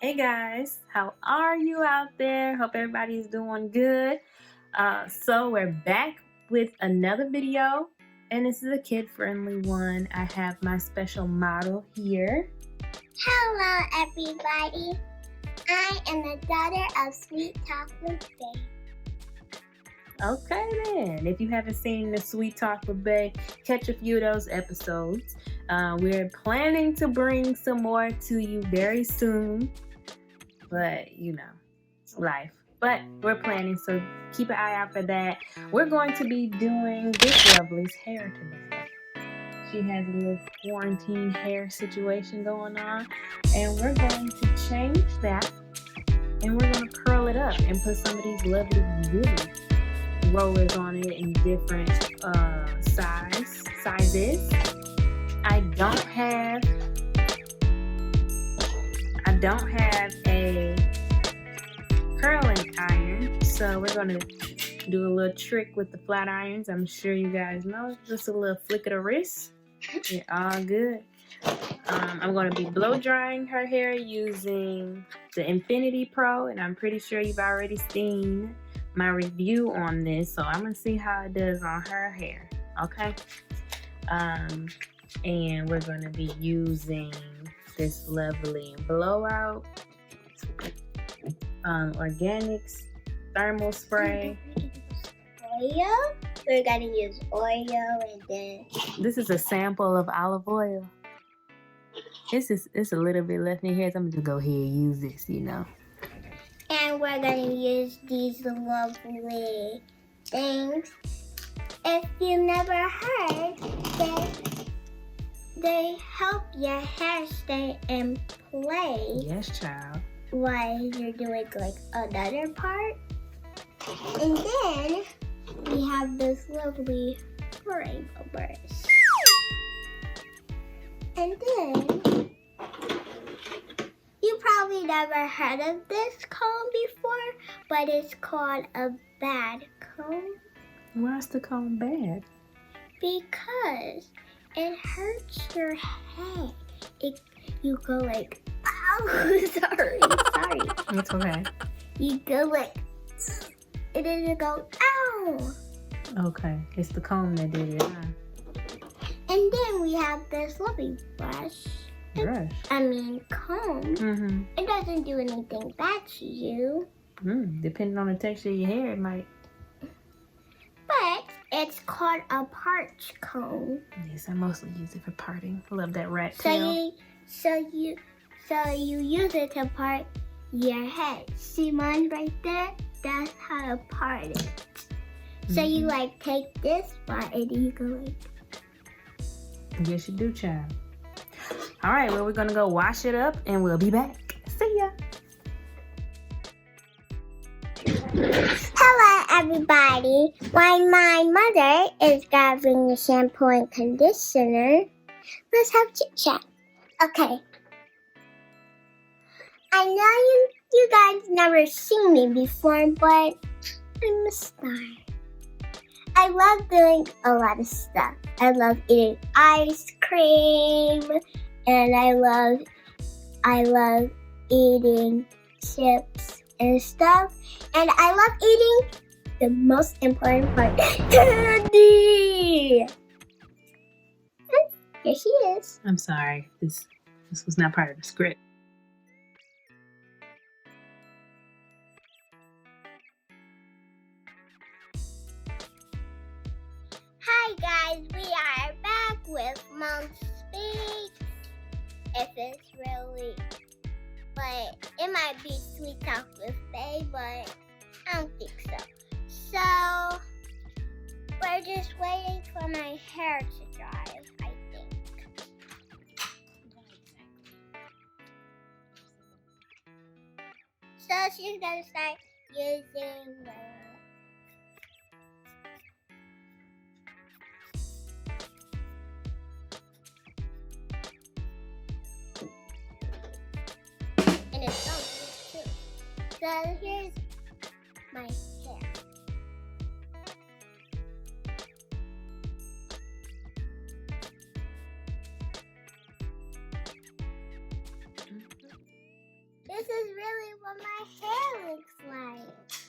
Hey guys, how are you out there? Hope everybody's doing good. So we're back with another video, and this is a kid-friendly one. I have my special model here. Hello everybody, I am the daughter of Sweet Talk with Bae. Okay then, if you haven't seen the Sweet Talk with Bae, catch a few of those episodes. We're planning to bring some more to you very soon, but you know, life. But we're planning, so keep an eye out for that. We're going to be doing this lovely's hair today. She has a little quarantine hair situation going on, and we're going to change that, and we're going to curl it up and put some of these lovely goodies rollers on it in different sizes. I don't have a curling iron, so we're gonna do a little trick with the flat irons. I'm sure you guys know, just a little flick of the wrist. You're all good. I'm gonna be blow drying her hair using the Infinity Pro, and I'm pretty sure you've already seen my review on this, so I'm gonna see how it does on her hair. Okay. And we're gonna be using this lovely blowout organics thermal spray. Oil? We're gonna use oil and then... This is a sample of olive oil. It's a little bit left in here, so I'm gonna just go ahead and use this, you know. And we're gonna use these lovely things. If you never heard, they help your hair stay in place. Yes, child. While you're doing like another part. And then we have this lovely rainbow brush. And then you probably never heard of this comb before, but it's called a bad comb. Why is the comb bad? Because it hurts your head. You go like, ow, sorry. It's okay. You go like, and then you go, ow. Okay, it's the comb that did it, huh? And then we have this lovely brush. Brush? Comb. Mm-hmm. It doesn't do anything bad to you. Depending on the texture of your hair, it might. But it's called a parch comb. Yes, I mostly use it for parting. I love that rat tail. So you use it to part your head. See mine right there? That's how to part it. So you like take this part and you go like. Yes, you do, child. All right, well, we're gonna go wash it up and we'll be back. See ya. Hello, everybody. While my mother is grabbing the shampoo and conditioner, let's have chit chat. Okay. I know you guys never seen me before, but I'm a star. I love doing a lot of stuff. I love eating ice cream, and I love eating chips and stuff. And I love eating the most important part, candy. Here she is. I'm sorry. This was not part of the script. Hi guys, we are back with Monespeaks. If it's really, but it might be Sweet Talk with Bae, but I don't think so. So we're just waiting for my hair to dry, I think. So she's gonna start using the and it smells good too. So here's my hair. This is really what my hair looks like.